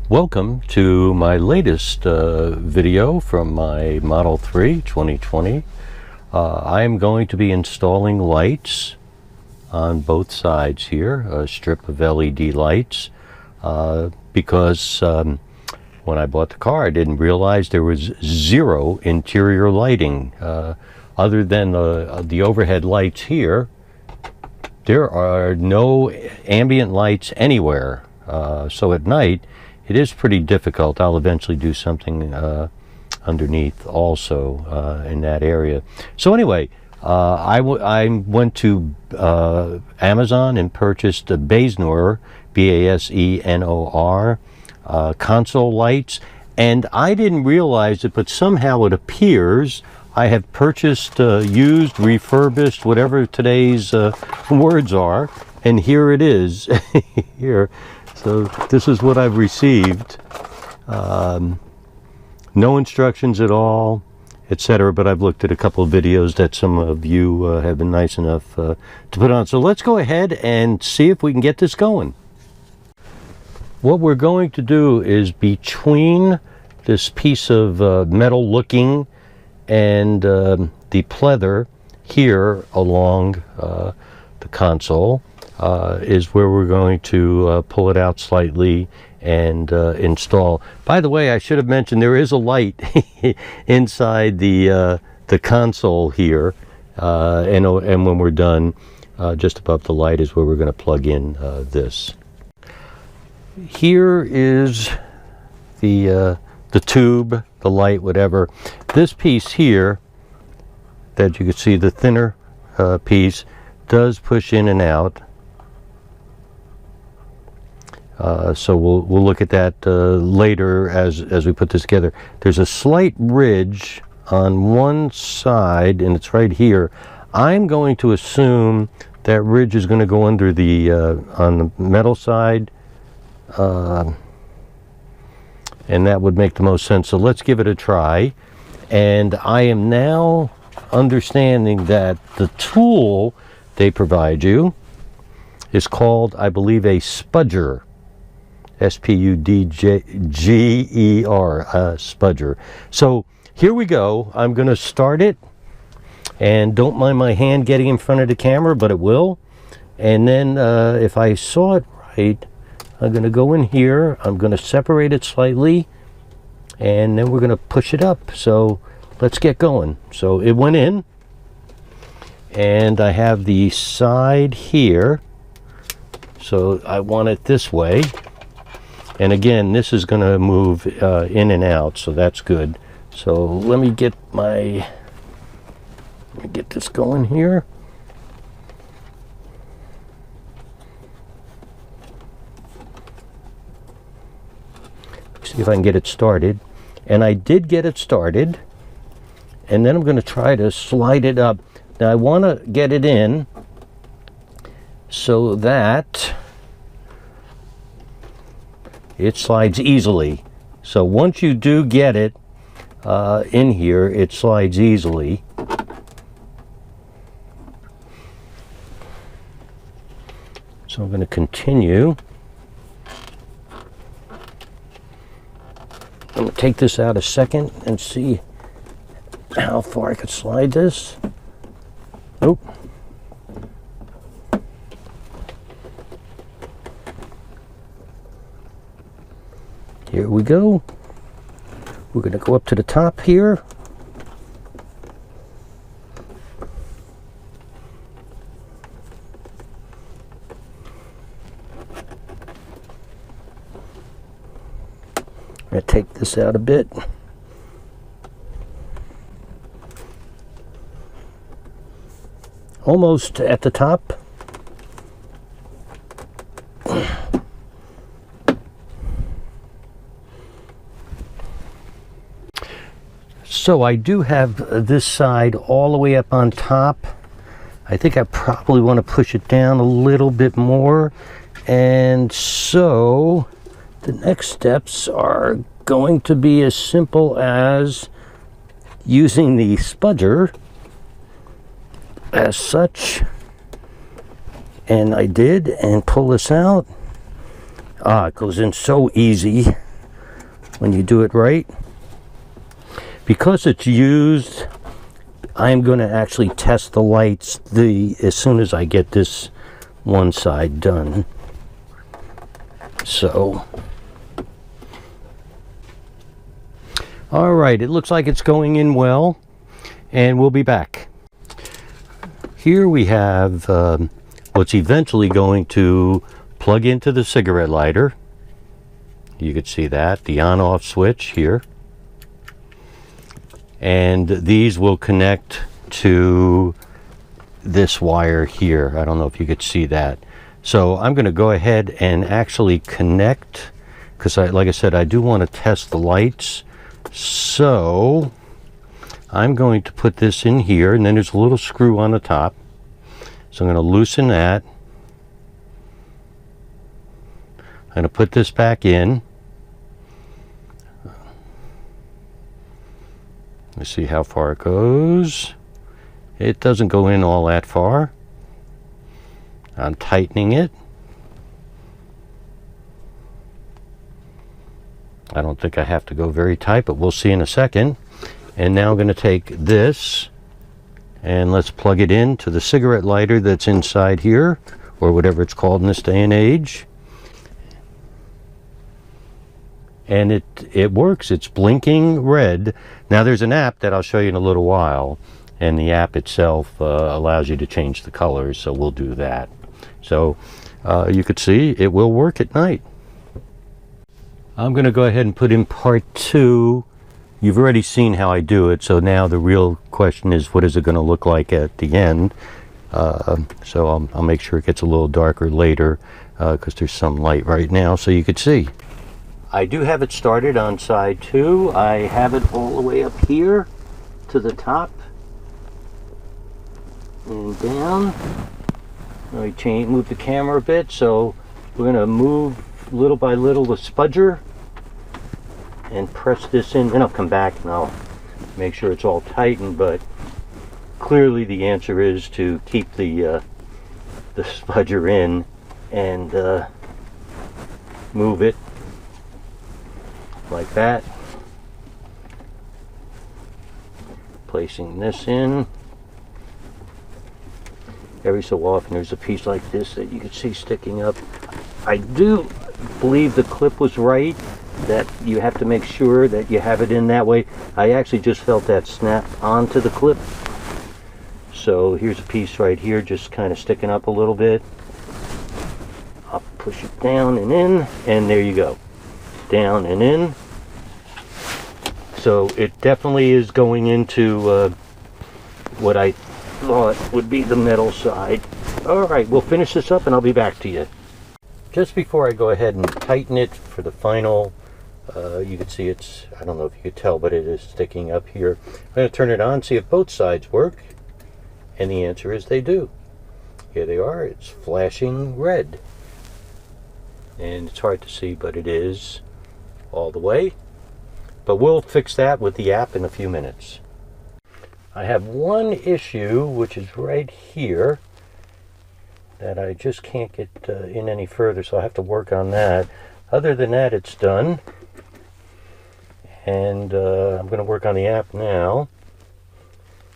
Welcome to my latest video from my Model 3 2020. I am going to be installing lights on both sides here, a strip of LED lights, because when I bought the car I didn't realize there was zero interior lighting. Other than the overhead lights here, there are no ambient lights anywhere. So at night it is pretty difficult. I'll eventually do something underneath also in that area. So anyway, I went to Amazon and purchased the Basenor, B-A-S-E-N-O-R, console lights, and I didn't realize it, but somehow it appears I have purchased, used, refurbished, whatever today's words are, and here it is. Here. So this is what I've received. No instructions at all, etc. But I've looked at a couple of videos that some of you have been nice enough to put on. So let's go ahead and see if we can get this going. What we're going to do is between this piece of metal looking and the pleather here along the console is where we're going to pull it out slightly and install. By the way, I should have mentioned there is a light inside the console here, and when we're done, just above the light is where we're going to plug in this. Here is the tube, the light, whatever. This piece here that you can see, the thinner piece, does push in and out. So we'll look at that later as we put this together. There's a slight ridge on one side, and it's right here. I'm going to assume that ridge is going to go under the on the metal side, and that would make the most sense. So let's give it a try. And I am now understanding that the tool they provide you is called, I believe, a spudger. S-P-U-D-G-E-R, spudger. So here we go. I'm going to start it, and don't mind my hand getting in front of the camera, but it will. And then if I saw it right, I'm going to go in here, I'm going to separate it slightly, and then we're going to push it up. So let's get going. So it went in, and I have the side here, so I want it this way. And again, this is going to move in and out, so that's good. So let me get this going here. See if I can get it started. And I did get it started. And then I'm going to try to slide it up. Now I want to get it in so that it slides easily. So once you do get it in here, it slides easily. So I'm going to continue. I'm going to take this out a second and see how far I could slide this. Nope. Here we go. We're going to go up to the top here. I'm going to take this out a bit. Almost at the top. So I do have this side all the way up on top. I think I probably want to push it down a little bit more. And so the next steps are going to be as simple as using the spudger as such. And I did, and pull this out. It goes in so easy. when you do it right. Because it's used, I'm going to actually test the lights as soon as I get this one side done. So, all right, it looks like it's going in well, and we'll be back. Here we have what's eventually going to plug into the cigarette lighter. You could see that, the on-off switch here. And these will connect to this wire here. I don't know if you could see that. So I'm going to go ahead and actually connect, because like I said, I do want to test the lights. So I'm going to put this in here, and then there's a little screw on the top. So I'm going to loosen that. I'm going to put this back in. Let's see how far it goes. It doesn't go in all that far. I'm tightening it. I don't think I have to go very tight, but we'll see in a second. And now I'm going to take this and let's plug it into the cigarette lighter that's inside here, or whatever it's called in this day and age. And it works. It's blinking red. Now there's an app that I'll show you in a little while, and the app itself allows you to change the colors, so we'll do that. So you could see it will work at night. I'm going to go ahead and put in part 2. You've already seen how I do it, so now the real question is, what is it going to look like at the end? So I'll make sure it gets a little darker later, because there's some light right now so you could see. I do have it started on side 2. I have it all the way up here to the top and down. Let me move the camera a bit. So we're going to move little by little the spudger and press this in. Then I'll come back and I'll make sure it's all tightened. But clearly the answer is to keep the spudger in and move it like that. Placing this in. Every so often there's a piece like this that you can see sticking up. I do believe the clip was right, that you have to make sure that you have it in that way. I actually just felt that snap onto the clip. So here's a piece right here just kind of sticking up a little bit. I'll push it down and in, and there you go. Down and in. So it definitely is going into what I thought would be the metal side. Alright, we'll finish this up and I'll be back to you. Just before I go ahead and tighten it for the final, you can see it's, I don't know if you could tell, but it is sticking up here. I'm going to turn it on, see if both sides work, and the answer is they do. Here they are, it's flashing red. And it's hard to see, but it is all the way. But we'll fix that with the app in a few minutes. I have one issue, which is right here, that I just can't get in any further, so I have to work on that. Other than that, it's done. And I'm going to work on the app now.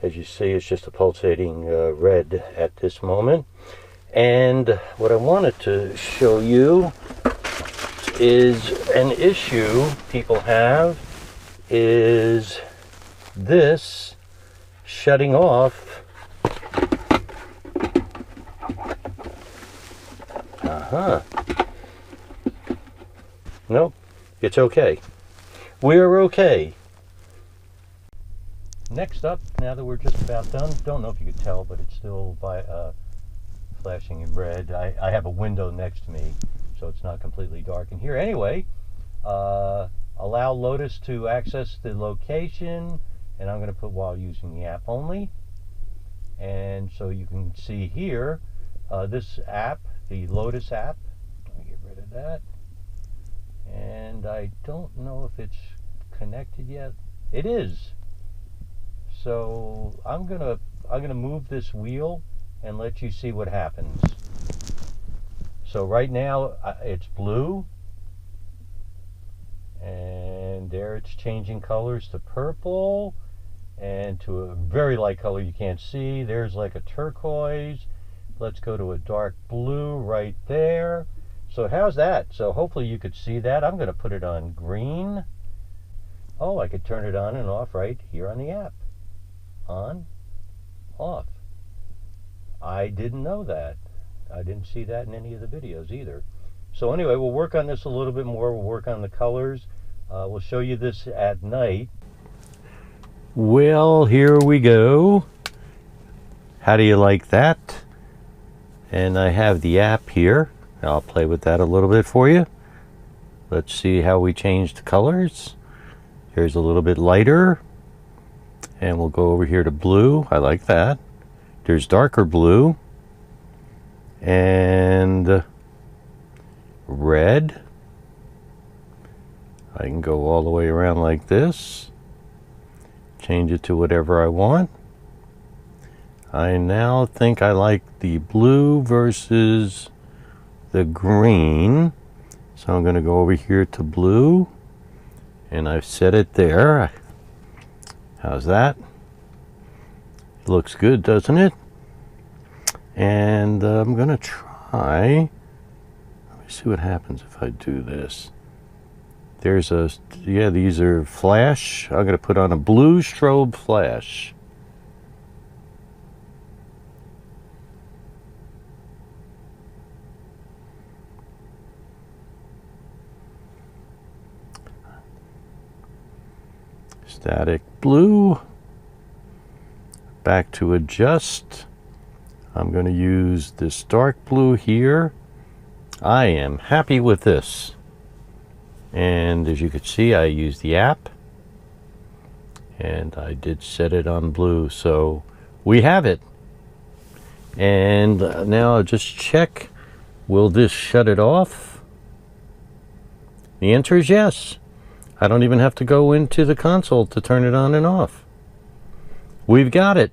As you see, it's just a pulsating red at this moment. And what I wanted to show you is an issue people have, is this shutting off. Nope, it's okay. We're okay. Next up, now that we're just about done, don't know if you could tell, but it's still flashing in red. I have a window next to me, so it's not completely dark in here. Anyway, allow Lotus to access the location, and I'm going to put while using the app only. And so you can see here, this app, the Lotus app. Let me get rid of that. And I don't know if it's connected yet. It is. So I'm gonna move this wheel and let you see what happens. So right now it's blue, and there it's changing colors to purple and to a very light color you can't see. There's like a turquoise. Let's go to a dark blue right there. So how's that? So hopefully you could see that. I'm going to put it on green. Oh, I could turn it on and off right here on the app. On, off. I didn't know that. I didn't see that in any of the videos either. So anyway, we'll work on this a little bit more. We'll work on the colors. We'll show you this at night. Well, here we go. How do you like that? And I have the app here. I'll play with that a little bit for you. Let's see how we change the colors. Here's a little bit lighter. And we'll go over here to blue. I like that. There's darker blue. And red. I can go all the way around like this. Change it to whatever I want. I now think I like the blue versus the green. So I'm going to go over here to blue. And I've set it there. How's that? It looks good, doesn't it? And I'm going to try. Let me see what happens if I do this. There's a, yeah, these are flash. I'm going to put on a blue strobe flash. Static blue. Back to adjust. I'm going to use this dark blue here. I am happy with this. And as you can see, I use the app. And I did set it on blue. So we have it. And now I'll just check. Will this shut it off? The answer is yes. I don't even have to go into the console to turn it on and off. We've got it.